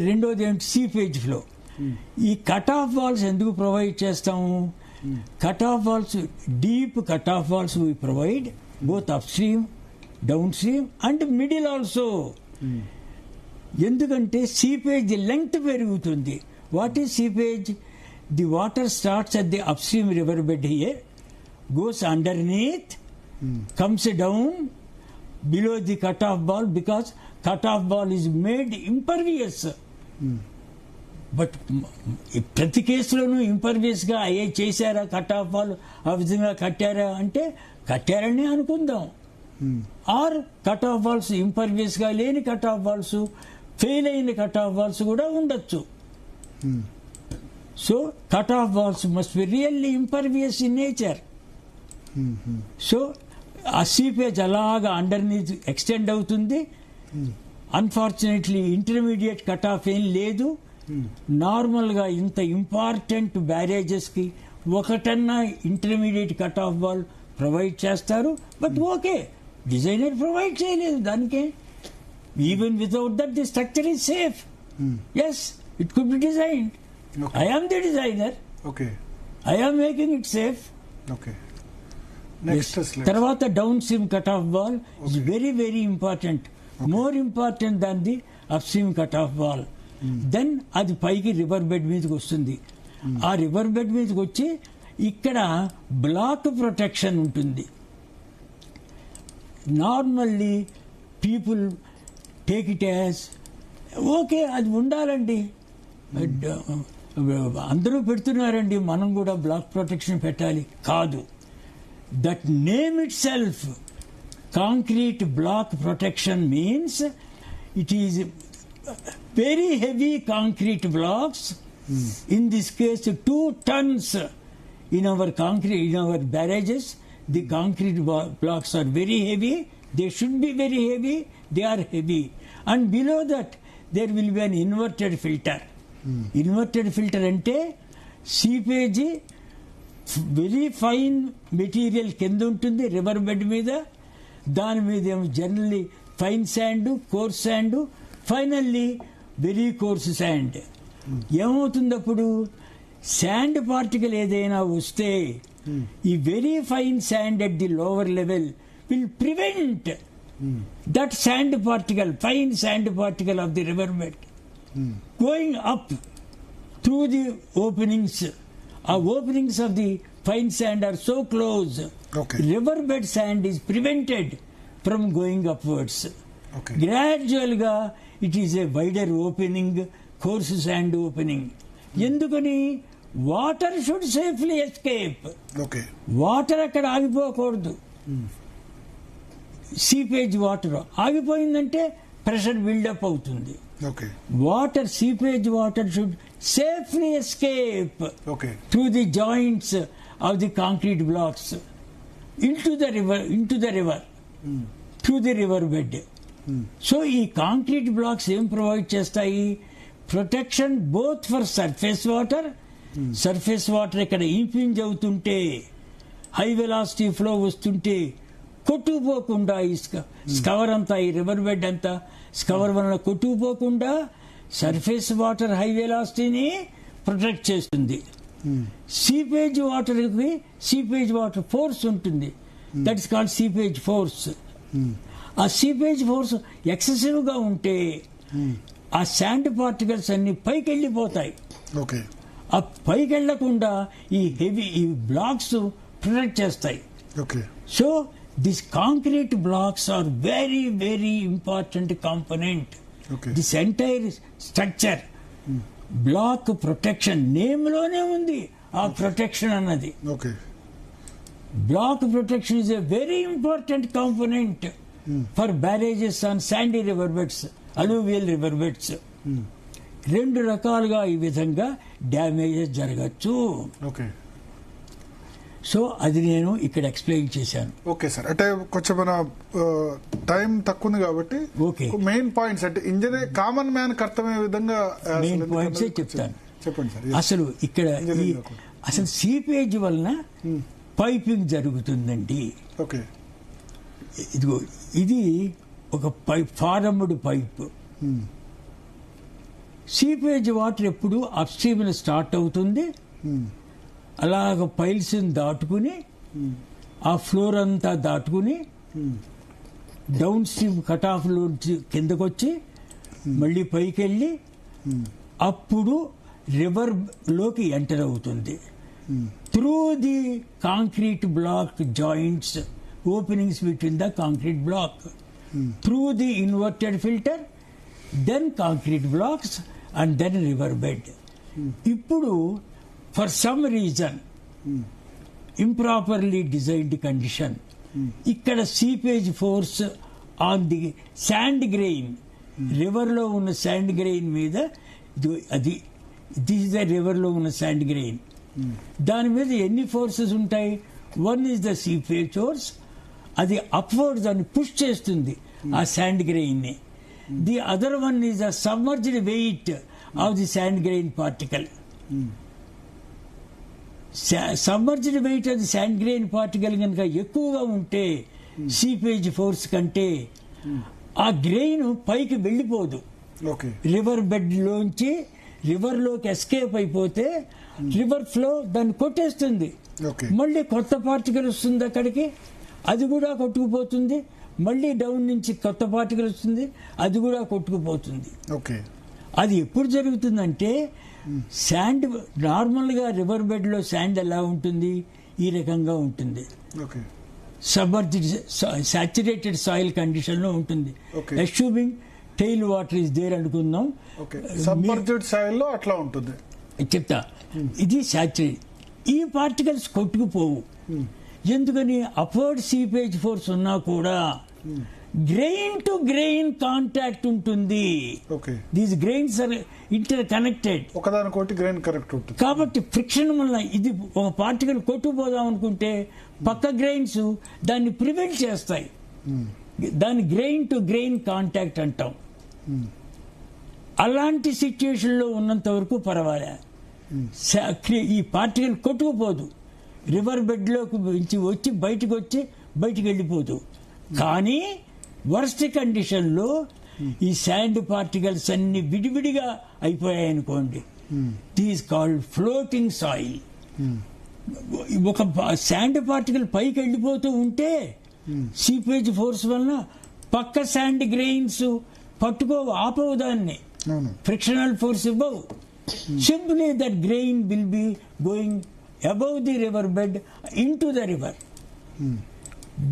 రెండోది ఏంటి, seepage flow. ఈ కట్ ఆఫ్ వాల్స్ ఎందుకు ప్రొవైడ్ చేస్తాము? Cut off walls, deep cut off walls we provide both upstream, downstream and middle also. ఎందుకంటే seepage length పెరుగుతుంది. What is seepage? The water starts at the upstream river bed here, goes underneath, comes down below the cut-off wall because cut-off wall is made impervious. But ప్రతి కేసులోనూ ఇంపర్వియస్గా అయ్యే చేశారా cut off wall, ఆ విధంగా కట్టారా అంటే కట్టారని అనుకుందాం. Or cut off walls ఇంపర్వియస్గా లేని కట్ ఆఫ్ వాల్స్, ఫెయిల్ అయిన కట్ ఆఫ్ వాల్స్ కూడా ఉండొచ్చు. So cut off walls must be really impervious in nature. So ఆ సీపేజ్ అలాగా అండర్నీత్ ఎక్స్టెండ్ అవుతుంది. అన్ఫార్చునేట్లీ ఇంటర్మీడియట్ కట్ ఆఫ్ ఏం లేదు. నార్మల్గా ఇంత ఇంపార్టెంట్ బ్యారేజెస్కి ఒకటన్నా intermediate cut off wall provide చేస్తారు. బట్ ఓకే, డిజైనర్ ప్రొవైడ్ చేయలేదు దానికే. Even without that the structure is safe. Yes, it could be designed. I am the designer. I am making it safe. తర్వాత downstream cut off wall is very very important, more important than the upstream cut off wall. Then అది పైకి river bed మీదకి వస్తుంది. ఆ river bed మీదకి వచ్చి ఇక్కడ black protection ఉంటుంది. Normally people take it as okay, అది ఉండాలండి, అందరూ పెడుతున్నారండి, మనం కూడా బ్లాక్ ప్రొటెక్షన్ పెట్టాలి. కాదు, that name itself, concrete block protection, means it is very heavy concrete blocks. In this case 2 tons in our concrete, in our barrages the concrete blocks are very heavy. They should be very heavy. They are heavy. And below that there will be an inverted filter. Inverted filter ante seepage very fine material కింద ఉంటుంది river bed మీద. దాని మీద ఏమో generally fine sand, course sand, finally very course sand. ఏమవుతుంది అప్పుడు? Sand particle ఏదైనా వస్తే ఈ very fine sand at the lower level will prevent that sand particle, fine sand particle of the river bed going up through the openings. Our openings of the fine sand are so close. Riverbed sand is prevented from going upwards. Gradually, it is a wider opening, coarse sand opening. Endukani water should safely escape. Water akkada agipokodu. Seepage water agipoyindante pressure build up avutundi. Water, seepage water should safely escape through the joints of the concrete blocks into the river through the river bed. So ee concrete blocks em provide chestayi protection both for surface water ikkada impinge avutunte high velocity flow vastunte కొట్టుకుపోకుండా scour అంతా, ఈ river bed అంతా scour వలన కొట్టుకుపోకుండా surface water high వెలాసిటీని protect చేస్తుంది. Seepage వాటర్కి seepage water force ఉంటుంది, that is called seepage force. ఆ సీపేజ్ ఫోర్స్ ఎక్సెసివ్గా ఉంటే ఆ శాండ్ పార్టికల్స్ అన్ని పైకి వెళ్ళిపోతాయి. ఆ పైకి వెళ్లకుండా ఈ హెవీ ఈ బ్లాక్స్ ప్రొటెక్ట్ చేస్తాయి. So these concrete blocks are very very important component. This entire structure, block protection, name lone undi aa protection annadi. Block protection is a very important component for barrages on sandy river beds, alluvial river beds. రెండు రకాలుగా ఈ విధంగా damages జరగచ్చు. So అది నేను ఇక్కడ explain చేశాను. Okay sir, అంటే కొంచెం మన టైం తక్కువ ఉంది కాబట్టి మెయిన్ పాయింట్స్ అంటే ఇంజనీర్ కామన్ మ్యాన్ అర్థమయ్యే విధంగా మెయిన్ పాయింట్స్ చెప్తాను. చెప్పండి సార్. అసలు ఇక్కడ అసలు సీపేజ్ వలన పైపింగ్ జరుగుతుందండి. ఇదిగో ఇది ఒక పైప్, ఫారమ్డ్ పైప్. సీపేజ్ వాటర్ ఎప్పుడు అప్ స్ట్రీమ్ స్టార్ట్ అవుతుంది, అలాగ పైల్స్ దాటుకుని ఆ ఫ్లోర్ అంతా దాటుకుని డౌన్ స్ట్రీమ్ కట్ ఆఫ్ లోంచి కిందకొచ్చి మళ్ళీ పైకి వెళ్ళి అప్పుడు రివర్ లోకి ఎంటర్ అవుతుంది. Through the concrete block joints, openings between the concrete block, through the inverted filter, then concrete blocks and then river bed. ఇప్పుడు for some reason improperly designed condition, ఇక్కడ seepage force on the sand grain, రివర్లో ఉన్న sand grain మీద, అది this the రివర్లో ఉన్న sand grain, దాని మీద ఎన్ని ఫోర్సెస్ ఉంటాయి? One is the seepage force, అది అప్వర్డ్ దాన్ని పుష్ చేస్తుంది ఆ శాండ్ గ్రెయిన్ని. The other one is the submerged weight of the sand grain particle. Submerged weight of the sand grain particle కనుక ఎక్కువగా ఉంటే సీపేజ్ ఫోర్స్ కంటే ఆ గ్రెయిన్ పైకి వెళ్ళిపోదు. రివర్ బెడ్ లోంచి రివర్లోకి ఎస్కేప్ అయిపోతే రివర్ ఫ్లో దాన్ని కొట్టేస్తుంది. మళ్ళీ కొత్త పార్టికల్ వస్తుంది అక్కడికి, అది కూడా కొట్టుకుపోతుంది. మళ్ళీ డౌన్ నుంచి కొత్త పార్టికల్ వస్తుంది, అది కూడా కొట్టుకుపోతుంది. అది ఎప్పుడు జరుగుతుందంటే, శాండ్ నార్మల్గా రివర్ బెడ్ లో శాండ్ ఎలా ఉంటుంది? ఈ రకంగా ఉంటుంది. సబ్మర్జ్డ్ సాచురేటెడ్ సాయిల్ కండిషన్ లో ఉంటుంది. Assuming tail water is there అనుకుందాం. సబ్మర్జ్డ్ సాయిల్ లో అట్లా ఉంటుంది. చెప్తా, ఇది సాచురేట్. ఈ పార్టికల్స్ కొట్టుకుపోవు. ఎందుకని? అప్వర్డ్ సీపేజ్ ఫోర్స్ ఉన్నా కూడా గ్రెయిన్ టు గ్రెయిన్ కాంటాక్ట్ ఉంటుంది. These grains are inter connected, ఒకదానికొకటి గ్రెయిన్ కనెక్ట్ ఉంటుంది. కాబట్టి ఫ్రిక్షన్ వల్ల ఇది ఒక పార్టికల్ కొట్టుకుపోదాం అనుకుంటే పక్క గ్రెయిన్స్ దాన్ని ప్రివెంట్ చేస్తాయి. దాన్ని గ్రెయిన్ టు గ్రెయిన్ కాంటాక్ట్ అంటాం. అలాంటి సిచ్యుయేషన్ లో ఉన్నంత వరకు పర్వాలే, ఈ పార్టికల్ కొట్టుకుపోదు, రివర్ బెడ్ లోకి వచ్చి బయటికి వెళ్ళిపోదు. కానీ వర్స్ట్ కండిషన్ లో ఈ శాండ్ పార్టికల్స్ అన్ని విడివిడిగా అయిపోయాయి అనుకోండి, దీస్ కాల్డ్ ఫ్లోటింగ్ సాయిల్. ఒక శాండ్ పార్టికల్ పైకి వెళ్ళిపోతూ ఉంటే సీపేజ్ ఫోర్స్ వలన పక్క శాండ్ గ్రెయిన్స్ ఆపవు దాన్ని, ఫ్రిక్షనల్ ఫోర్స్ ఇవ్వవు. Simply that grain will be going above the river bed in to the river.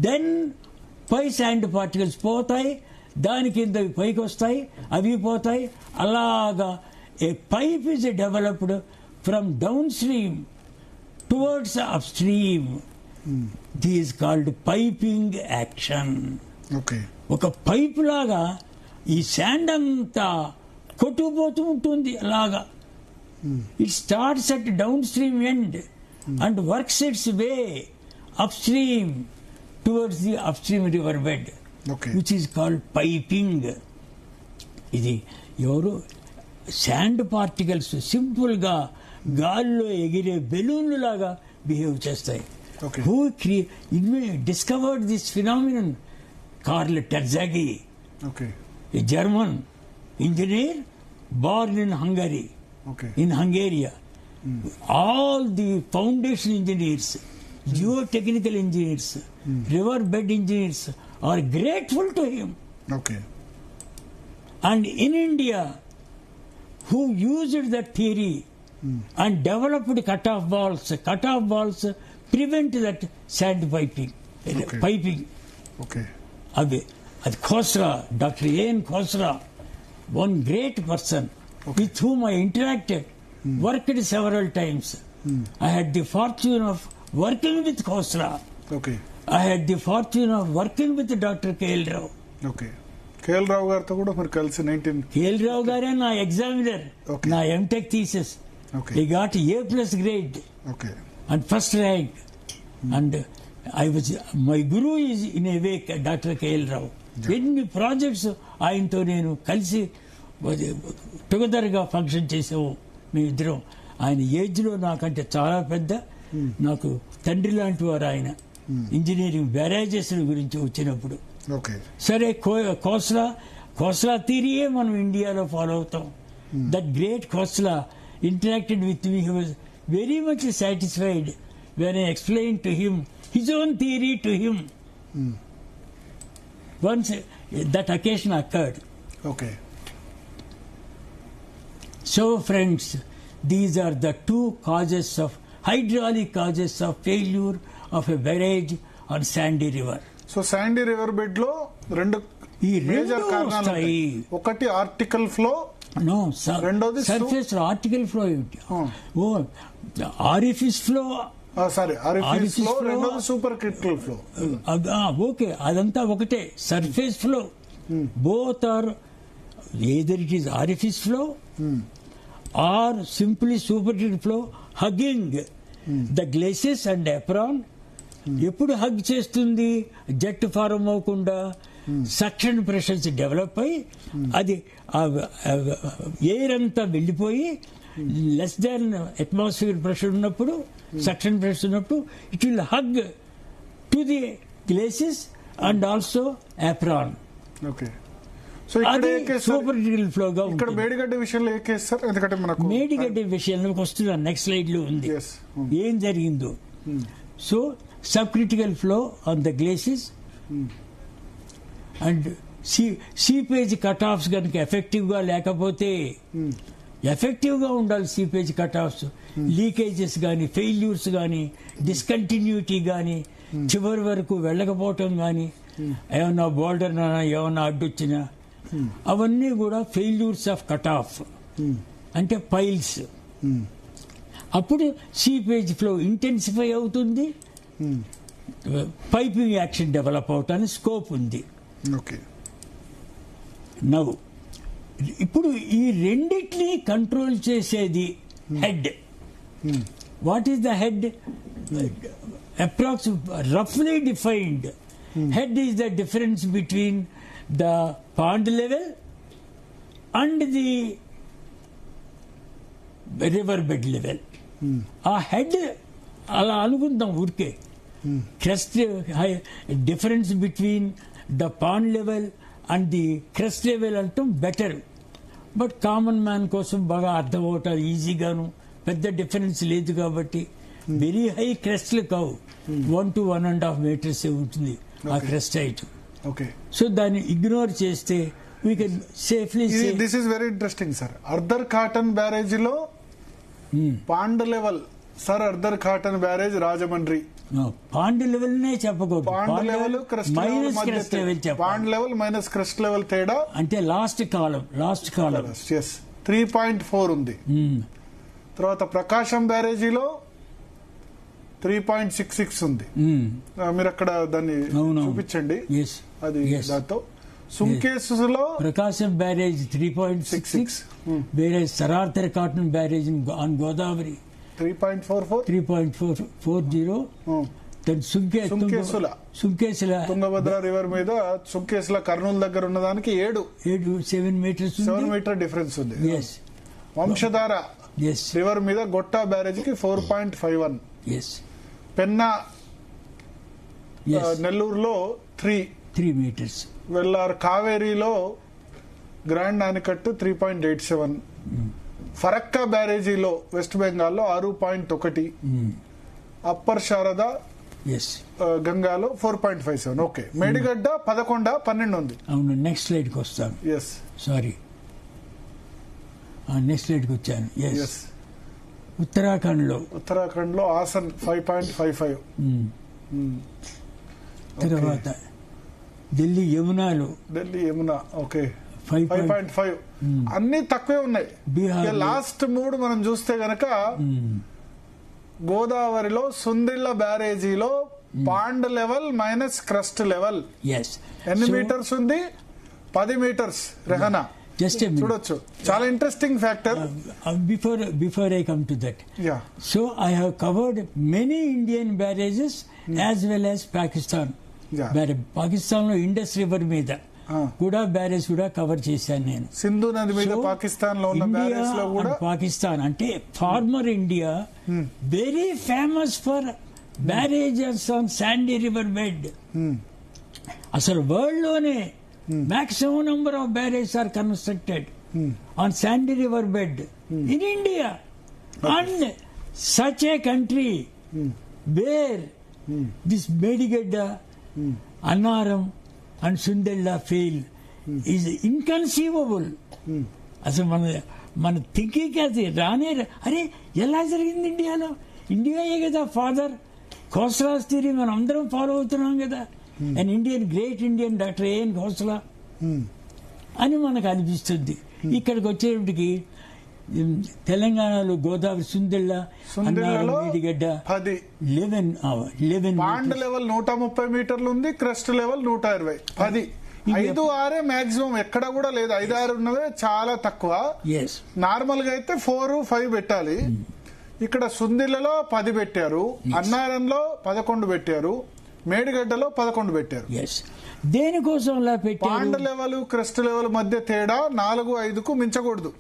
దెన్ పై శాండ్ పార్టికల్స్ పోతాయి, దాని కింద పైకి వస్తాయి, అవి పోతాయి. అలాగా a pipe is developed from downstream towards upstream. This is called piping action. ఒక పైప్ లాగా ఈ శాండ్ అంతా కొట్టుకుపోతూ ఉంటుంది. అలాగా it starts at downstream end and works its way upstream towards the upstream river bed, which is called piping. ఇది ఎవరు sand particles simple గా గాల్లో ఎగిరే బెలూన్లు లాగా బిహేవ్ చేస్తాయి. Who discovered this phenomenon? Karl Terzaghi, a German engineer born in Hungary, in Hungary. All the foundation engineers, geotechnical engineers, river bed engineers are grateful to him. And in India, who used that theory and developed cut-off walls prevent that sand piping. అది Khosla, Dr. A.N. Khosla, one great person with whom I interacted, worked several times. I had the fortune of working with Khosla. I had the fortune of working with Dr. K.L. Rao. K.L. Rao గారితో కూడా మీరు కలిసి K.L. Rao గారే నా examiner, నా MTech thesis. He got A+ grade and first rank. And my guru is in a way Dr. K.L. Rao. ఎన్ని projects ఆయనతో నేను కలిసి టుగెదర్గా ఫంక్షన్ చేసాము మేమిద్దరం. ఆయన ఏజ్లో నాకంటే చాలా పెద్ద, నాకు తండ్రి లాంటి వారు ఆయన. ఇంజనీరింగ్ బ్యారేజెస్ గురించి వచ్చినప్పుడు సరే, కోస్లా థియరీయే మనం ఇండియాలో ఫాలో అవుతాం. That great Khosla interacted with me. He was very much satisfied when I explained to him his own theory to him. Once that occasion occurred. Okay. So friends, these are the two causes of hydraulic causes of failure of a barrage on Sandy River. So Sandy river bed లో రెండు ఈ major రెండు కారణాలు వస్తాయి. ఉంటాయి. ఒకటి article flow, No, రెండోది surface article flow. Oh, orifice flow. Sorry orifice Orifice flow, flow. రెండోది సూపర్ క్రిటికల్ ఫ్లో. ఓకే, అదంతా ఒకటే. Surface flow both are either it is orifice flow or simply supercritical flow hugging the glacis and apron. ఎప్పుడు hug చేస్తుంది? Jet form అవ్వకుండా suction pressures develop అయ్యి అది air అంతా వెళ్ళిపోయి లెస్ దాన్ అట్మాస్ఫియర్ ప్రెషర్ ఉన్నప్పుడు, సక్షన్ ప్రెషర్ ఉన్నప్పుడు it will hug to the glacis and also apron. Okay. So ఇక్కడ అది ఏ కేసు సార్? సూపర్ క్రిటికల్ ఫ్లోగా ఇక్కడ ఉంటుంది. మేడిగడ్డ విషయంలో ఏ కేసు సార్? ఎందుకంటే మనకు మేడిగడ్డ విషయంలోకి వస్తున్నా, నెక్స్ట్ స్లైడ్ లో ఉంది Yes. ఏం జరిగిందో. So sub critical flow on the glacis and seepage cut offs కనుక ఎఫెక్టివ్ గా లేకపోతే, ఎఫెక్టివ్ గా ఉండాలి సీపేజ్ కట్ ఆఫ్స్, లీకేజెస్ కానీ, ఫెయిల్యూర్స్ కానీ, డిస్కంటిన్యూటీ కానీ, చివరి వరకు వెళ్ళకపోవటం కానీ, ఏమన్నా బోల్డర్ ఏమన్నా అడ్డొచ్చినా అవన్నీ కూడా ఫెయిల్యూర్స్ ఆఫ్ కట్ ఆఫ్ అంటే పైల్స్. అప్పుడు సీపేజ్ ఫ్లో ఇంటెన్సిఫై అవుతుంది, పైపింగ్ యాక్షన్ డెవలప్ అవటానికి స్కోప్ ఉంది. ఓకే. నవ్వు ఇప్పుడు ఈ రెండిటిని కంట్రోల్ చేసేది head. What is the head? రఫ్లీ defined head is the difference between the pond level and the river bed level. ఆ హెడ్ అలా అనుకుందాం ఊరికే. Crest difference between the pond level and the crest level అంటాం better. But common man కోసం బాగా అర్థం అవటం ఈజీగాను, పెద్ద డిఫరెన్స్ లేదు కాబట్టి వెరీ హై క్రెస్ట్లు కావు, 1 to 1.5 meters ఉంటుంది ఆ క్రెస్ట్ హైట్. ఓకే. సో దాన్ని ఇగ్నోర్ చేస్తే we can safely say. This is very interesting sir. Arthur Cotton బ్యారేజీలో pond level sir, Arthur Cotton barrage Rajahmundry pond level నే చెప్పకూడదు. Pond level minus crest level చెప్పాలి. Pond level minus crest level తేడా అంటే last కాలం 3.4 ఉంది. తర్వాత ప్రకాశం బ్యారేజీలో 3.66 ఉంది. మీరు అక్కడ దాన్ని చూపించండి. అది దాంతో సుంకేసులో ప్రకాశం బ్యారేజ్ 3.66, వేరే sir Arthur Cotton barrage on Godavari 3.40. Sunkesula Tungabhadra river మీద సుంకేసుల కర్నూలు దగ్గర ఉన్నదానికి 7 meters 7 meter డిఫరెన్స్ ఉంది. వంశధార రివర్ మీద గొట్టా బ్యారేజ్ కి 4.51. పెన్నా నెల్లూరులో 3 meters. వెల్లార్ కావేరీలో గ్రాండ్ ఆనికట్టు 3.87. ఫరక్కా బ్యారేజీలో వెస్ట్ బెంగాల్లో 6.1. అప్పర్ శారద గంగాలో 4.57. ఓకే. మేడిగడ్డ 11, 12 ఉంది. అవును, నెక్స్ట్ స్లైడ్ కి వస్తాను. సారీ, నెక్స్ట్ స్లైడ్ కి వచ్చాను. ఉత్తరాఖండ్ లో ఆసన్ 5.55. తర్వాత ఢిల్లీ యమునాలో ఓకే 5.5. అన్ని తక్కువే ఉన్నాయి. లాస్ట్ 3 మనం చూస్తే గనక గోదావరిలో సుందిళ్ళ బ్యారేజీలో pond level minus crest level ఎన్ని మీటర్స్ ఉంది? 10 meters రెహనా. చూడొచ్చు, చాలా interesting factor. Before I come to that, so I have covered many Indian barrages as well as Pakistan. Pakistan లో ఇండస్ రివర్ మీద కూడా బ్యారేజ్ కూడా కవర్ చేశాను నేను. సింధు నది మీద పాకిస్తాన్ లో ఉన్న బ్యారేజ్ లో కూడా. పాకిస్తాన్ అంటే former India very famous for barrages on sandy river bed. అసలు వరల్డ్ లోనే maximum number of barrage are constructed on sandy river bed in India. And such a country where this Medigedda, Annaram and Sundella fail is inconceivable. అసలు మన thinking అది రానే అరే ఎలా జరిగింది ఇండియాలో? ఇండియాయే కదా ఫాదర్. ఖోస్లాస్ థియరీ మనం అందరం ఫాలో అవుతున్నాం కదా. And Indian great Indian doctor AN Khosla అని మనకు అనిపిస్తుంది. ఇక్కడికి వచ్చేటికి తెలంగాణలో గోదావరి సుందెళ్ళ, మేడిగడ్డ 11 పాండ్ లెవెల్ 130 మీటర్లు ఉంది, క్రస్ట్ లెవెల్ 120. 10 5-6 మాక్సిమం, ఎక్కడ కూడా లేదు. 5-6 ఉన్నదే చాలా తక్కువ. నార్మల్ గా అయితే 4-5 పెట్టాలి. ఇక్కడ సుందిళ్లలో 10 పెట్టారు, అన్నారంలో 11 పెట్టారు, మేడిగడ్డలో 11 పెట్టారు. దేనికోసం పాండ్ లెవెల్ క్రస్ట్ లెవెల్ మధ్య తేడా 4-5కు మించకూడదు.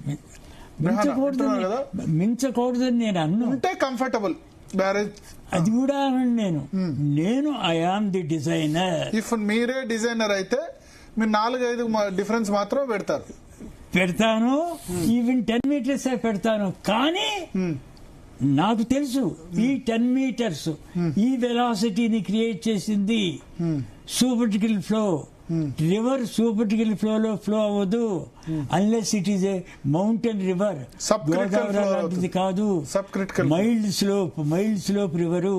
మించకూడదని నేను అన్నా. ఉంటే కంఫర్టబుల్ బ్యారేజ్. అది కూడా నేను I am the designer. If మీరే డిజైనర్ అయితే మీరు 4-5 డిఫరెన్స్ మాత్రం పెడతాను. ఈవెన్ 10 మీటర్స్ పెడతాను. కానీ నాకు తెలుసు ఈ 10 మీటర్స్ ఈ వెలాసిటీని క్రియేట్ చేసింది supercritical flow. River supercritical flow flow అవ్వదు unless it is a mountain river. Godavari లాంటిది కాదు. Mild slope river.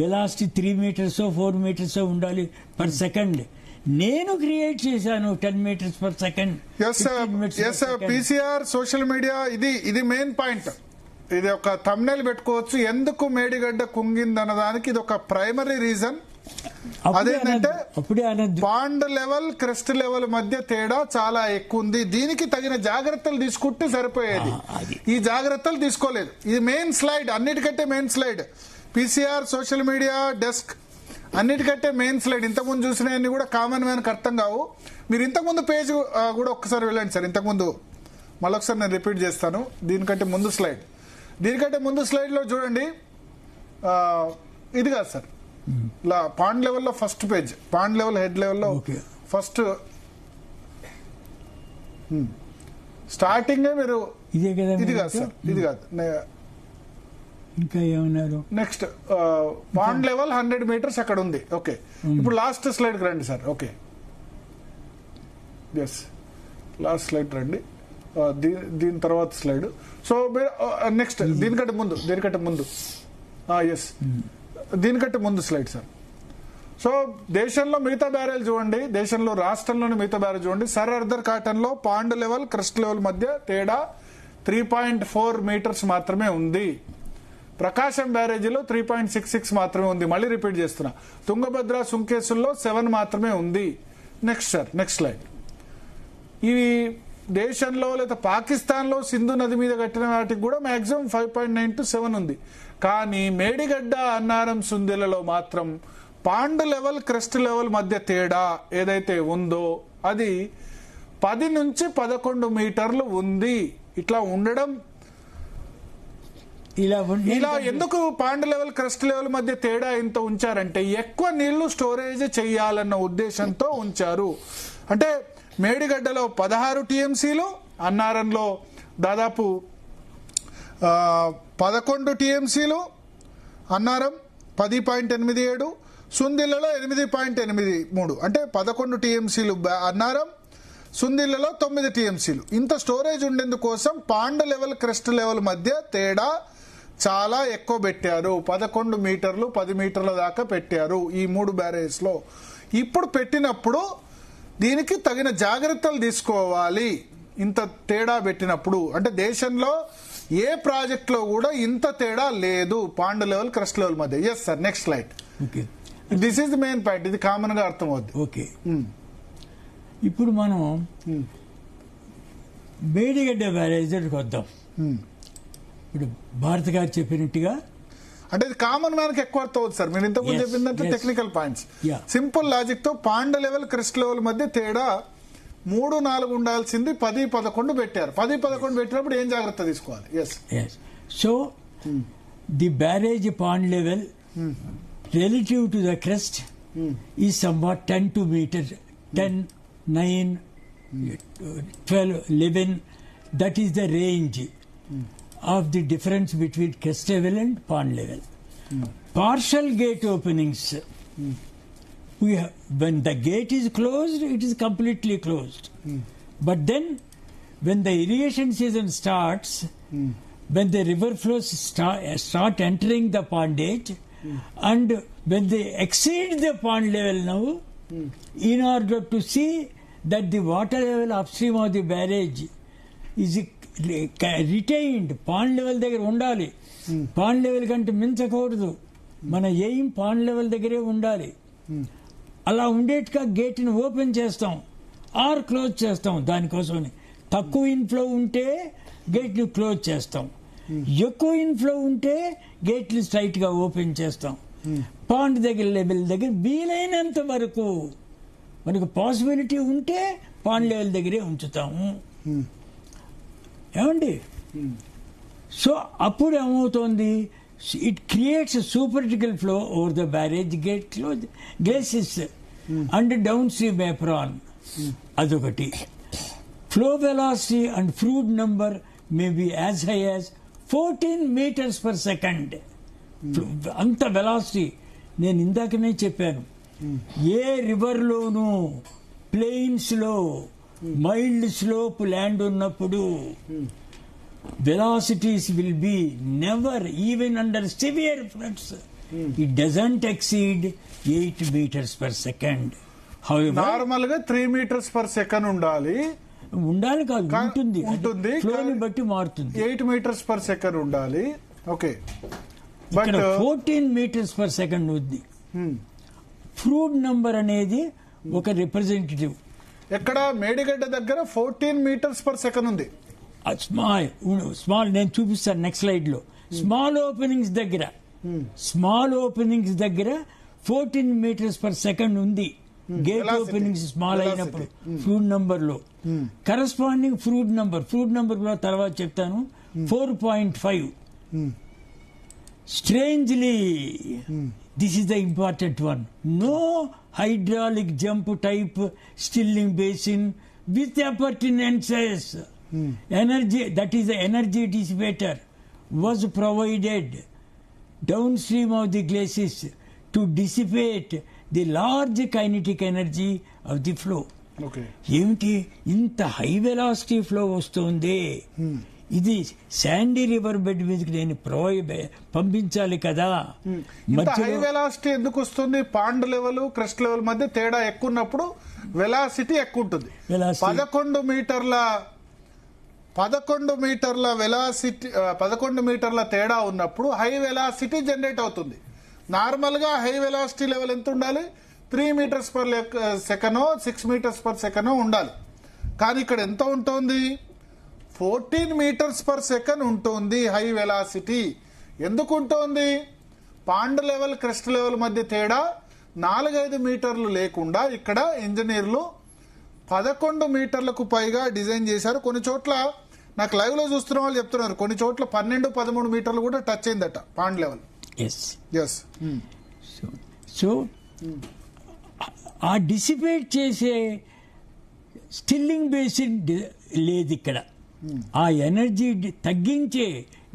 Velocity 3 meters 4 meters ఉండాలి పర్ సెకండ్. నేను క్రియేట్ చేశాను 10 meters per second. PCR social media ఇది మెయిన్ పాయింట్. ఇది ఒక థంబ్నెయిల్ పెట్టుకోవచ్చు. ఎందుకు మేడిగడ్డ కుంగిందన్న దానికి ఇది ఒక ప్రైమరీ రీజన్. అదేంటంటే పాండ్ లెవెల్ క్రెస్ట్ లెవెల్ మధ్య తేడా చాలా ఎక్కువ ఉంది. దీనికి తగిన జాగ్రత్తలు తీసుకుంటే సరిపోయేది. ఈ జాగ్రత్తలు తీసుకోలేదు. ఇది మెయిన్ స్లైడ్, అన్నిటికంటే main slide. PCR social media desk అన్నిటికంటే మెయిన్ స్లైడ్. ఇంతకుముందు చూసినవన్నీ కూడా కామన్ మ్యాన్కి అర్థం కావు. మీరు ఇంతకుముందు పేజ్ కూడా ఒక్కసారి వెళ్ళండి సార్. ఇంతకుముందు మళ్ళొకసారి నేను రిపీట్ చేస్తాను. దీనికంటే ముందు స్లైడ్ లో చూడండి. ఇది కాదు సార్, పాండ్ లెవెల్లో first page, pond level head లెవెల్లో ఫస్ట్ స్టార్టింగ్ మీరు ఇది కాదు సార్, ఇది కాదు. ఇంకా ఏమన్నారు? నెక్స్ట్ పాండ్ లెవెల్ 100 మీటర్స్ అక్కడ ఉంది. ఓకే, ఇప్పుడు లాస్ట్ స్లైడ్ కి రండి sir. Okay, yes, last slide రండి. దీని తర్వాత స్లైడ్. సో నెక్స్ట్ దీనికంటే ముందు ఎస్, దీనికంటే ముందు స్లైడ్ సార్. సో దేశంలో మిగతా బ్యారేజ్ చూడండి, రాష్ట్రంలోని మిగతా బ్యారేజ్ చూడండి. సర్ ఆర్థర్ కాటన్ లో పాండ్ లెవెల్ క్రస్ట్ లెవెల్ మధ్య తేడా 3.4 మీటర్స్ మాత్రమే ఉంది. ప్రకాశం బ్యారేజీలో 3.66 మాత్రమే ఉంది. మళ్ళీ రిపీట్ చేస్తున్నా. తుంగభద్ర సుంకేసుల్లో 7 మాత్రమే ఉంది. Next sir, next slide. ఇవి దేశంలో లేదా పాకిస్తాన్ లో సింధు నది మీద కట్టిన వాటికి కూడా మాక్సిమం 5.9 to 7 ఉంది. కానీ మేడిగడ్డ, అన్నారం, సుందెలలో మాత్రం పాండ్ లెవెల్ క్రెస్ట్ లెవెల్ మధ్య తేడా ఏదైతే ఉందో అది 10 నుంచి 11 మీటర్లు ఉంది. ఇట్లా ఉండడం, ఇలా ఎందుకు పాండ్ లెవెల్ క్రెస్ట్ లెవెల్ మధ్య తేడా ఇంత ఉంచారంటే ఎక్కువ నీళ్లు స్టోరేజ్ చేయాలన్న ఉద్దేశంతో ఉంచారు. అంటే మేడిగడ్డలో 16 టీఎంసీలు, అన్నారంలో దాదాపు 11 టీఎంసీలు, అన్నారం 10.87, సుందిళ్లలో 8.83, అంటే 11 టీఎంసీలు అన్నారం, సుందిళ్లలో 9 టీఎంసీలు. ఇంత స్టోరేజ్ ఉండేందుకోసం పాండ్ లెవెల్ క్రెస్ట్ లెవెల్ మధ్య తేడా చాలా ఎక్కువ పెట్టారు. 11 మీటర్లు 10 మీటర్ల దాకా పెట్టారు ఈ 3 బ్యారేజ్ లో. ఇప్పుడు పెట్టినప్పుడు దీనికి తగిన జాగ్రత్తలు తీసుకోవాలి. ఇంత తేడా పెట్టినప్పుడు అంటే దేశంలో ఏ ప్రాజెక్ట్ లో కూడా ఇంత తేడా లేదు పాండ్ లెవెల్ క్రస్ట్ లెవెల్ మధ్య. Yes sir, next slide. This is the main point. ఇది కామన్ గా అర్థం అవుద్ది. ఓకే, ఇప్పుడు మనం మేడిగడ్డ బ్యారేజ్ దగ్గరికి వద్దాం. ఇప్పుడు భారత్ గారు చెప్పినట్టుగా అంటే ఇది కామన్ మ్యాన్ కి ఎక్కువ అర్థం అవుతుంది సార్. మీరు ఇంతకుముందు చెప్పిందంటే టెక్నికల్ పాయింట్స్. సింపుల్ లాజిక్ తో పాండ్ లెవెల్ క్రెస్ట్ లెవెల్ మధ్య తేడా 3-4 ఉండాల్సింది 10-11 పెట్టారు. 10-11 పెట్టినప్పుడు ఏం జాగ్రత్త తీసుకోవాలి? Yes, so the barrage pond level relative to the crest is somewhat 10 to meter, 10, 9, 12, 11, That is the range of the difference between crest level and pond level. Partial gate openings. When the gate is closed, it is completely closed. But then, when the irrigation season starts, when the river flows start entering the pondage, and when they exceed the pond level now, in order to see that the water level upstream of the barrage is retained, pond level దగ్గర ఉండాలి, pond level కంటే మించకూడదు, మన aim pond level దగ్గరే ఉండాలి. అలా ఉండేట్టుగా గేట్ని open చేస్తాం are close చేస్తాం. దానికోసమని తక్కువ ఇన్ఫ్లో ఉంటే గేట్ని క్లోజ్ చేస్తాం, ఎక్కువ ఇన్ఫ్లో ఉంటే గేట్లు స్ట్రైట్గా ఓపెన్ చేస్తాం. పాండ్ దగ్గర లెవెల్ దగ్గర వీలైనంత వరకు మనకు పాసిబిలిటీ ఉంటే పాండ్ లెవెల్ దగ్గరే ఉంచుతాము. ఏమండి? సో అప్పుడు ఏమవుతోంది, it creates supercritical flow over the barrage gate glacis and downstream apron. అదొకటి. Flow velocity and Froude number may be as high as 14 meters per second. అంత వెలాసిటీ నేను ఇందాకనే చెప్పాను. ఏ రివర్లోనూ ప్లెయిన్స్లో మైల్డ్ స్లోప్ ల్యాండ్ ఉన్నప్పుడు velocities will be never, even under severe floods, it doesn't exceed 8 meters per second. However, normal గా 3 meters per second ఉండాలి కాదు, ఉంటుంది, ఫ్లోని బట్టి మారుతుంది. 8 meters per second ఉండాలి. Okay, but 14 meters per second ఉంది. ఫ్రూట్ నంబర్ అనేది ఒక రిప్రజెంటేటివ్. ఎక్కడ మేడిగడ్డ దగ్గర 14 meters per second ఉంది. స్మాల్ నేను చూపిస్తాను నెక్స్ట్ స్లైడ్ లో. స్మాల్ ఓపెనింగ్స్ దగ్గర 14 meters per second ఉంది. గేట్ ఓపెనింగ్స్ స్మాల్ అయినప్పుడు ఫ్రూట్ నంబర్ లో కరస్పాండింగ్ ఫ్రూట్ నంబర్ కూడా తర్వాత చెప్తాను. 4.5. Strangely this is the important one. No hydraulic jump type stilling basin with appurtenances. Energy, that is the energy dissipator, was provided downstream of the glacis to dissipate the large kinetic energy of the flow. Okay. ఏమిటి ఇంత high velocity flow వస్తుంది, ఇది Sandy river bed మీదకి నేను పంపించాలి కదా. High velocity ఎందుకు వస్తుంది? పాండ్ లెవెల్ క్రెస్ట్ లెవెల్ మధ్య తేడా ఎక్కువ ఉన్నప్పుడు వెలాసిటీ ఎక్కువ ఉంటుంది. 11 మీటర్ల వెలాసిటీ, 11 మీటర్ల తేడా ఉన్నప్పుడు హై వెలాసిటీ జనరేట్ అవుతుంది. నార్మల్ గా హై వెలాసిటీ లెవెల్ ఎంత ఉండాలి? 3 meters per second, 6 meters per second ఉండాలి. కానీ ఇక్కడ ఎంత ఉంటుంది? 14 meters per second ఉంటుంది హై వెలాసిటీ. ఎందుకు ఉంటుంది? పాండ్ లెవెల్ క్రెస్ట్ లెవెల్ మధ్య తేడా 4-5 మీటర్లు లేకుండా ఇక్కడ ఇంజనీర్లు 11 మీటర్లకు పైగా డిజైన్ చేశారు. కొన్ని చోట్ల నాకు లైవ్ లో చూస్తున్న వాళ్ళు చెప్తున్నారు, కొన్ని చోట్ల 12-13 మీటర్లు కూడా టచ్ అయిందట పాండ్ లెవెల్. సో ఆ డిసిపేట్ చేసే స్టిల్లింగ్ బేసిన్ లేదు ఇక్కడ. ఆ ఎనర్జీ తగ్గించే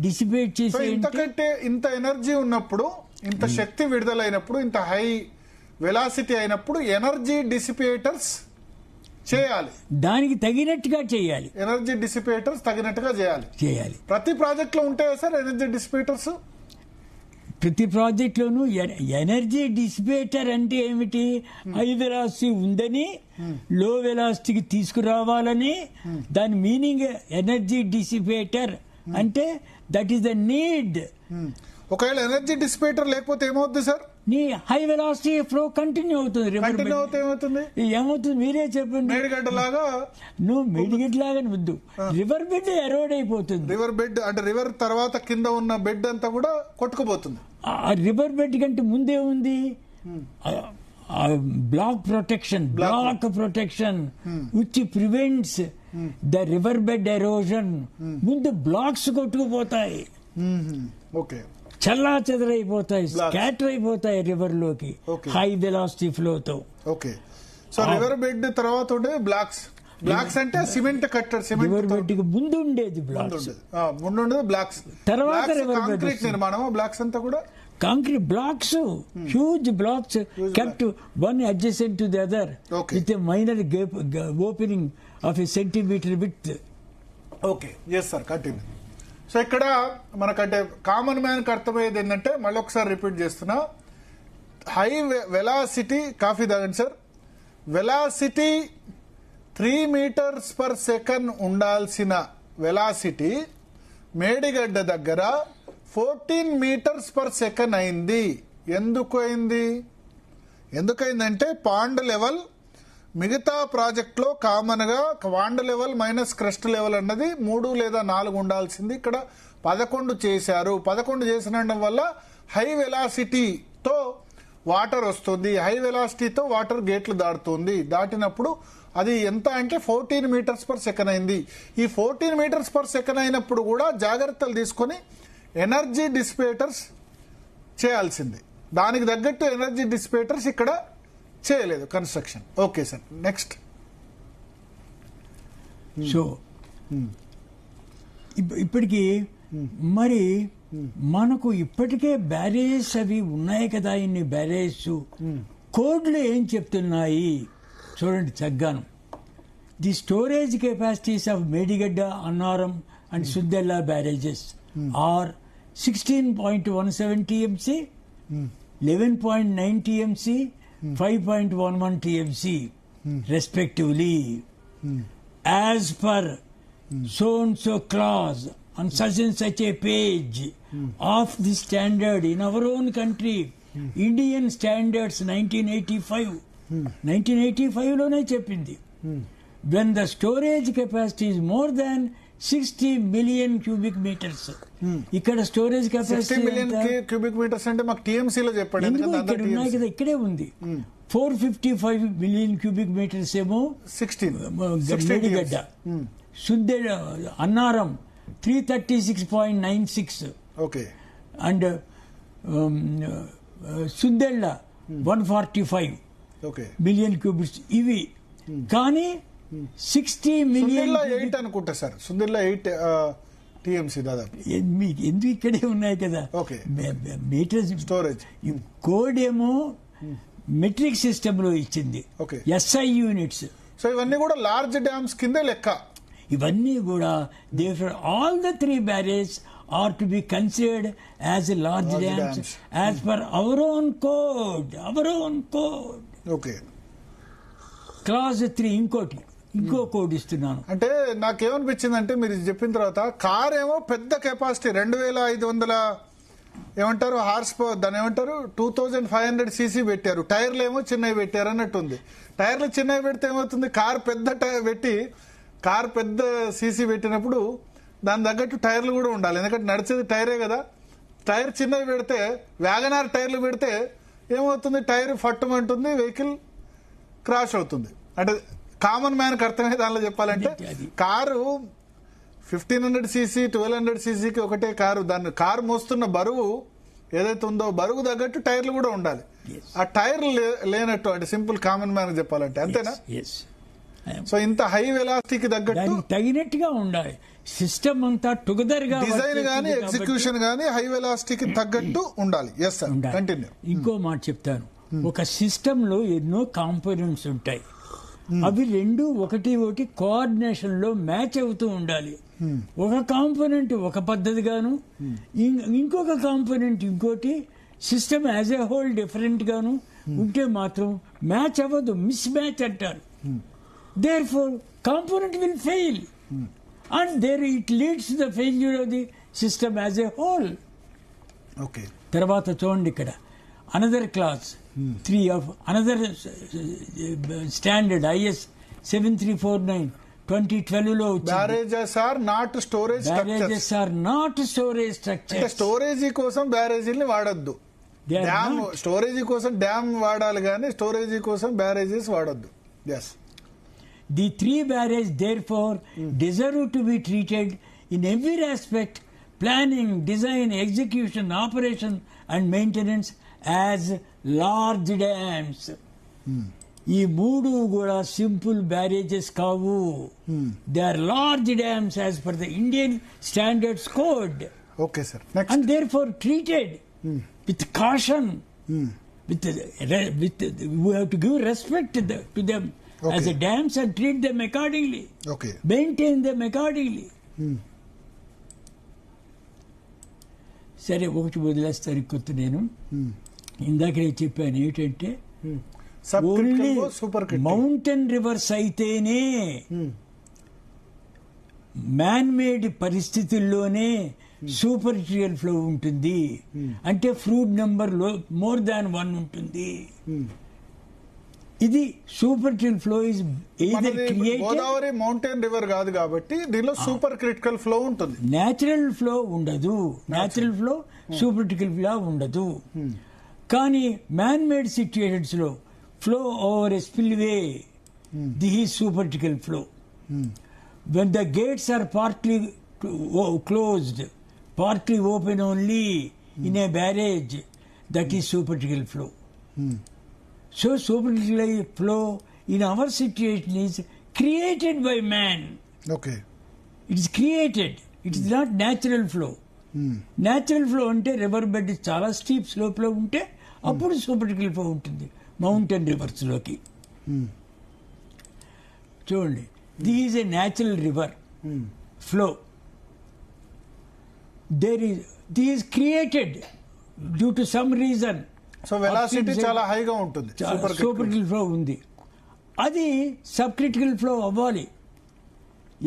డిసిపేట్ చేసే, ఇంతకంటే ఇంత ఎనర్జీ ఉన్నప్పుడు, ఇంత శక్తి విడుదలైనప్పుడు, ఇంత హై వెలాసిటీ అయినప్పుడు ఎనర్జీ డిసిపేటర్స్ చేయాలి. దానికి తగినట్టుగా చేయాలి. ఎనర్జీ డిసిపేటర్స్ తగినట్టుగా చేయాలి. ప్రతి ప్రాజెక్ట్ లో ఉంటాయా సార్ ఎనర్జీ డిసిపేటర్స్? ప్రతి ప్రాజెక్ట్ లోనూ ఎనర్జీ డిసిపేటర్ అంటే ఏమిటి? హై వెలాసిటీ ఉందని లో వెలాసిటీకి తీసుకురావాలని దాని మీనింగ్. ఎనర్జీ డిసిపేటర్ అంటే దట్ ఈస్ ద నీడ్. ఒకవేళ ఎనర్జీ డిసిపేటర్ లేకపోతే ఏమవుతుంది సార్? నీ హై వెలాసిటీ ఫ్లో కంటిన్యూ అవుతుంది. ఏమవుతుంది మీరే చెప్పండి. మేడిగడ్డ లాగా వద్దు, రివర్ బెడ్ ఎరోడ్ అయిపోతుంది. రివర్ బెడ్ అంటే రివర్ తర్వాత కింద ఉన్న బెడ్ అంతా కూడా కొట్టుకుపోతుంది. ఆ రివర్ బెడ్ కంటే ముందే ఉంది block protection which prevents the river bed erosion. ముందు బ్లాక్స్ కొట్టుకుపోతాయి, చల్లా చెదరైపోతాయి, స్కాటర్ అయిపోతాయి రివర్ లోకి హై వెలాసిటీ ఫ్లోతో. ఓకే, సో రివర్ బెడ్ తర్వాత ఉండే బ్లాక్స్ బ్లాక్స్ అంటే సిమెంట్ కట్టెడ్ సిమెంట్ రివర్ బెడ్ కి ముందు ఉండేది బ్లాక్స్, ముందు ఉండేది బ్లాక్స్. తర్వాత రివర్ బెడ్ కాంక్రీట్ నిర్మాణం బ్లాక్స్ అంతా కూడా concrete blocks, huge blocks kept one adjacent to the other with a minor opening of a centimeter width. Okay, yes sir, continue. So ఇక్కడ మనకంటే కామన్ మ్యాన్ కి అర్థమయ్యేది ఏంటంటే, మళ్ళీ ఒకసారి రిపీట్ చేస్తున్నా, హై వెలాసిటీ, కాఫీ తాగండి sir, velocity 3 meters per second ఉండాల్సిన వెలాసిటీ మేడిగడ్డ దగ్గర 14 meters per second అయింది. ఎందుకైందంటే పాండ్ లెవెల్ మిగతా ప్రాజెక్ట్ లో కామన్ గా pond level minus crest level అన్నది 3 లేదా 4 ఉండాల్సింది, ఇక్కడ 11 చేశారు. 11 చేసినండం వల్ల హై వెలాసిటీతో వాటర్ వస్తుంది, హై వెలాసిటీతో వాటర్ గేట్లు దాటుతుంది. దాటినప్పుడు అది ఎంత అంటే 14 meters per second అయింది. ఈ 14 meters per second అయినప్పుడు కూడా జాగ్రత్తలు తీసుకొని ఎనర్జీ డిసిపేటర్స్ చేయాల్సింది. దానికి తగ్గట్టు ఎనర్జీ డిసిపేటర్స్ ఇక్కడ చేయలేదు construction. Okay sir, next. So ఇప్పటికి మరి మనకు ఇప్పటికే బ్యారేజెస్ అవి ఉన్నాయి కదా, ఇన్ని బ్యారేజెస్ కోడ్లు ఏం చెప్తున్నాయి చూడండి చగ్గాను. The storage capacities of Medigadda, Annaram and Sundilla barrages are 16.17 TMC, 11.9 TMC, 5.11 TMC respectively. As per so and so clause on such and such a page of the standard in our own country, Indian Standards 1985 లోనే చెప్పింది, when the storage capacity is more than 60 million cubic meters. ఇక్కడ storage capacity 60 million cubic meters అంటే మాకు TMC లో చెప్పండి, ఇక్కడ ఉన్నాయి కదా, ఇక్కడే ఉంది. 455 million cubic meters ఏమో 16 మేడిగడ్డ, సుద్దె Annaram 336.96, okay, and Sundilla 145 million cubics ఇవి. కానీ 60 million 8 అనుకుంటా సార్, సుందిల్లా 8 టీఎంసీ దాదాపు. ఎందుకు ఇక్కడే ఉన్నాయి కదా మీటర్స్ స్టోరేజ్. కోడ్ ఏమో మెట్రిక్ సిస్టమ్ లో ఇచ్చింది, SI యూనిట్స్. సో ఇవన్నీ కూడా లార్జ్ డ్యామ్స్ కింద లెక్క. ఇవన్నీ కూడా all the 3 barrage are to be considered as large dams as per our own code. Okay, clause 3 ఇంకో కోడ్ ఇస్తున్నాను. అంటే నాకేమనిపించింది అంటే, మీరు చెప్పిన తర్వాత కార్ ఏమో పెద్ద కెపాసిటీ 2500 ఏమంటారు హార్స్ పవర్, దాని ఏమంటారు 2500 cc పెట్టారు, టైర్లు ఏమో చిన్నవి పెట్టారు అన్నట్టుంది. టైర్లు చిన్నవి పెడితే ఏమవుతుంది, కార్ పెద్ద సీసీ పెట్టినప్పుడు దాని తగ్గట్టు టైర్లు కూడా ఉండాలి, ఎందుకంటే నడిచేది టైరే కదా. టైర్ చిన్నవి పెడితే, వ్యాగనార్ టైర్లు పెడితే ఏమవుతుంది, టైర్ ఫట్టుమంటుంది, వెహికల్ క్రాష్ అవుతుంది. అంటే కామన్ మ్యాన్ కి అర్థమయ్యే దానిలో చెప్పాలంటే, కారు 1500 cc 1200 cc ఒకటే కారు, దాన్ని కారు మోస్తున్న బరువు ఏదైతే ఉందో బరువు తగ్గట్టు టైర్లు కూడా ఉండాలి. ఆ టైర్లు లేనట్టు, అంటే సింపుల్ కామన్ మ్యాన్ చెప్పాలంటే అంతేనా. సో ఇంత హై వెలాసిటీకి తగినట్టుగా ఉండాలి సిస్టమ్ అంతా, టుగెదర్ గా డిజైన్ గానీ ఎగ్జిక్యూషన్ గానీ హై వెలాసిటీకి తగ్గట్టు ఉండాలి. Yes sir, continue. ఇంకో మాట చెప్తాను, ఒక సిస్టమ్ లో ఎన్నో కాంపోనెంట్స్ ఉంటాయి, అవి రెండు ఒకటి కోఆర్డినేషన్ లో మ్యాచ్ అవుతూ ఉండాలి. ఒక కాంపోనెంట్ ఒక పద్ధతిగాను, ఇంకొక కాంపోనెంట్ ఇంకోటి, system as a whole different గాను ఉంటే మాత్రం మ్యాచ్ అవ్వదు, మిస్ మ్యాచ్ అంటారు. Therefore, component will fail, and there it leads to the failure of the system as a whole. Okay. తర్వాత చూడండి ఇక్కడ another class 3 of another standard IS 7349 2012 లో barrages are not storage structures. Storage కోసం బ్యారేజీని వాడొద్దు, storage కోసం dam వాడాలి కానీ స్టోరేజీ కోసం బ్యారేజెస్ వాడొద్దు. Yes. The 3 barrages therefore deserve to be treated in every aspect, planning, design, execution, operation and maintenance, as large dams. ఈ మూడు కూడా సింపుల్ బ్యారేజెస్ కావు. They are large dams as per the Indian standards code. Okay sir. And therefore treated with caution. We have to give respect to them as a dams and treat them accordingly. Okay. Maintain them accordingly. సరే, ఒకటి వదిలేస్తారు కొత్త. నేను ఇందాకనే చెప్పాను ఏంటంటే only mountain reverse అయితేనే man made పరిస్థితుల్లోనే సూపర్ఫిషియల్ ఫ్లో ఉంటుంది. అంటే ఫ్రూట్ నెంబర్ మోర్ దాన్ 1 ఉంటుంది. ఇది superficial flow is either created. Godavari mountain river కాదు కాబట్టి దీనిలో సూపర్ క్రిటికల్ ఫ్లో ఉంటుంది. న్యాచురల్ ఫ్లో ఉండదు. Natural flow super critical flow ఉండదు. కానీ మ్యాన్ మేడ్ సిచ్యుయేషన్స్ లో flow over a spillway, this is super critical flow. When the gates are partly closed, partly open only in a barrage, that is supercritical flow. So supercritical flow in our situation is created by man. Okay. It is created. It is not natural flow. Natural flow అంటే river bed చాలా steep slope లో ఉంటే అప్పుడు supercritical flow ఉంటుంది mountain reverse లోకి. చూడండి, this is a natural river flow. This is created due to some reason. So velocity చాలా హైగా ఉంటుంది. సూపర్క్రిటికల్ ఫ్లో ఉంది. అది సబ్ క్రిటికల్ ఫ్లో అవ్వాలి.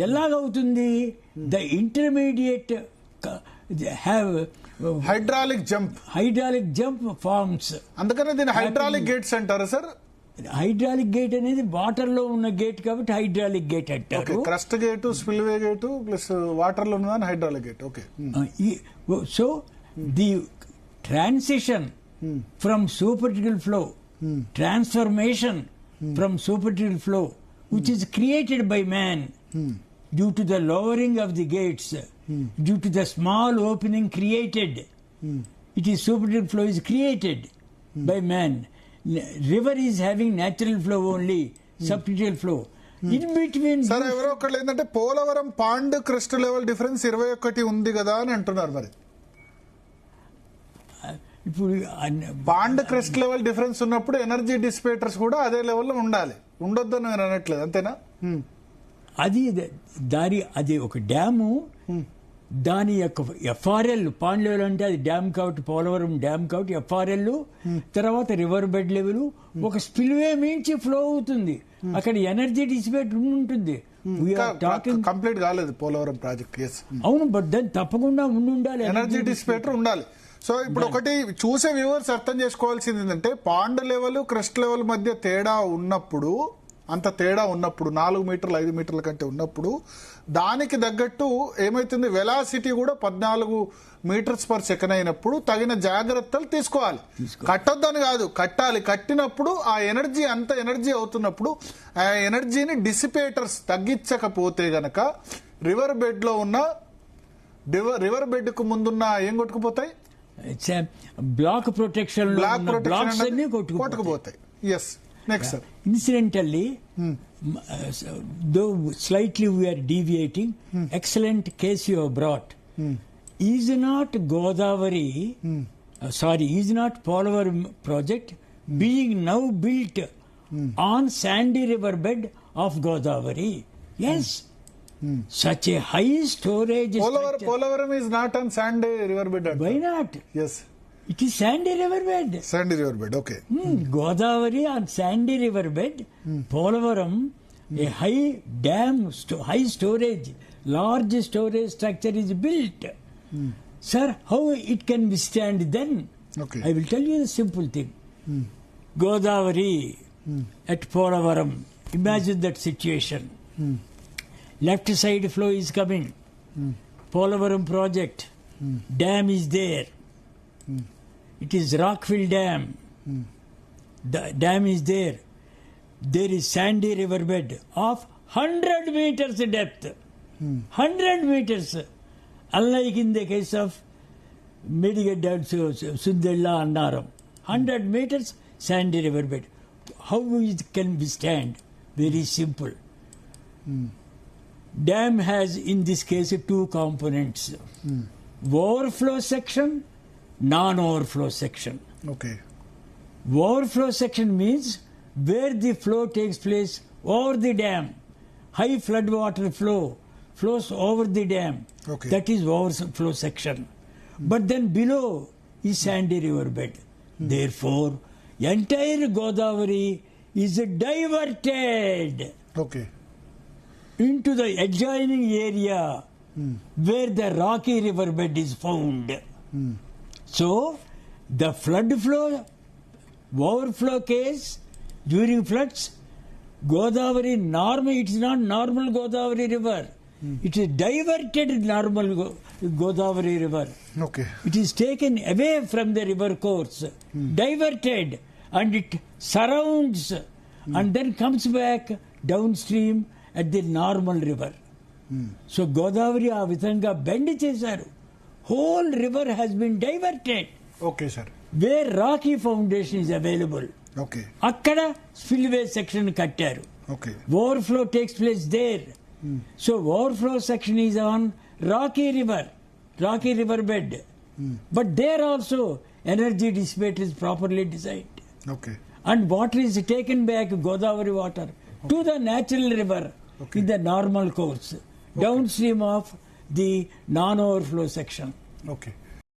ఎలాగవుతుంది? The intermediate have hydraulic jump forms. అందుకనే దీన్ని హైడ్రాలిక్ గేట్స్ అంటారు సార్. హైడ్రాలిక్ గేట్ అనేది వాటర్ లో ఉన్న గేట్ కాబట్టి హైడ్రాలిక్ గేట్ అంటారు. Crest gate, spillway gate plus water లో ఉన్నదాన్ని hydraulic gate. Okay. So the transition from supercritical flow, transformation from supercritical flow which is created by man due to the lowering of the gates, due to the small opening created. It is supercritical flow is created by man. River is having natural flow only, subcritical flow. In between. సరే, ఎవరో ఒకళ్ళు ఏంటంటే Polavaram pond crest level difference 21 ఉంది కదా అని అంటున్నారు. మరి ఇప్పుడు పాండ్ క్రెస్ట్ లెవెల్ డిఫరెన్స్ ఉన్నప్పుడు ఎనర్జీ డిసిపేటర్స్ కూడా అదే లెవెల్లో ఉండాలి. ఉండొద్దని నేను అనట్లేదు, అంతేనా? అది ఒక డ్యాము, దాని యొక్క ఎఫ్ఆర్ఎల్ పాండ్ లెవెల్ అంటే అది డ్యామ్ కాబట్టి పోలవరం డ్యామ్ కాబట్టి ఎఫ్ఆర్ఎల్, తర్వాత రివర్ బెడ్ లెవెల్ ఒక స్పిల్వే మించి ఫ్లో అవుతుంది. అక్కడ ఎనర్జీ డిసిపేట్ ఉంటుంది. కంప్లీట్ కాలేదు పోలవరం ప్రాజెక్ట్. అవును, బట్ దాన్ని తప్పకుండా ఉండాలి, ఎనర్జీ డిసిపేటర్ ఉండాలి. సో ఇప్పుడు ఒకటి చూసే వ్యూవర్స్ అర్థం చేసుకోవాల్సింది ఏంటంటే పాండ్ లెవెల్ క్రెస్ట్ లెవెల్ మధ్య తేడా ఉన్నప్పుడు, అంత తేడా ఉన్నప్పుడు 4 మీటర్లు 5 మీటర్ల కంటే ఉన్నప్పుడు దానికి తగ్గట్టు ఏమైతుంది, వెలాసిటీ కూడా 14 మీటర్స్ పర్ సెకండ్ అయినప్పుడు తగిన జాగ్రత్తలు తీసుకోవాలి. కట్టొద్దని కాదు, కట్టాలి. కట్టినప్పుడు ఆ ఎనర్జీ అంత ఎనర్జీ అవుతున్నప్పుడు ఆ ఎనర్జీని డిసిపేటర్స్ తగ్గించకపోతే గనక రివర్ బెడ్ లో ఉన్న రివర్ బెడ్ కు ముందున్న ఏం కొట్టుకుపోతాయి, బ్లాక్ ప్రొటెక్షన్ కొట్టుకుపోతాయి. Yes. Next sir. Incidentally, though slightly we are deviating, excellent case you have brought. Is not Godavari, is not Polavaram project being now built on sandy river bed of Godavari? Yes. Such a high storage Polavaram is not on sandy river bed. Why not? Yes. It is sandy river bed. Sandy river bed, okay. Godavari on sandy river bed. Polavaram, a high dam, high storage, large storage structure is built. Sir, how it can withstand then? Okay. I will tell you the simple thing. Godavari at Polavaram. Imagine that situation. Left side flow is coming. Polavaram project. Dam is there. It is Rockville Dam. The dam is there. There is sandy river bed of 100 meters depth. 100 meters. Unlike in the case of Medigedda, Sundella, Annaram. 100 meters sandy river bed. how it can withstand? Very simple. Dam has, in this case, two components. Overflow section, non-overflow section. Okay. Overflow section means where the flow takes place over the dam. High floodwater flows over the dam. Okay. That is overflow section. But then below is sandy river bed. Therefore, entire Godavari is diverted Okay. into the adjoining area where the rocky river bed is found. So, the flood flow, overflow case, during floods, Godavari it is not normal Godavari river. It is diverted normal Godavari river. Okay. It is taken away from the river course, diverted, and it surrounds and then comes back downstream at the normal river. So Godavari ఆ విధంగా bend చేశారు. Whole river has been diverted. Okay, sir. Where rocky foundation is available. Okay. అక్కడ spillway section కట్టారు. Okay. Overflow takes place there. So overflow section is on rocky river bed. But there also energy dissipation is properly designed. Okay. And water is taken back, Godavari water, to the natural river in the normal course, downstream of the non-overflow section. Okay.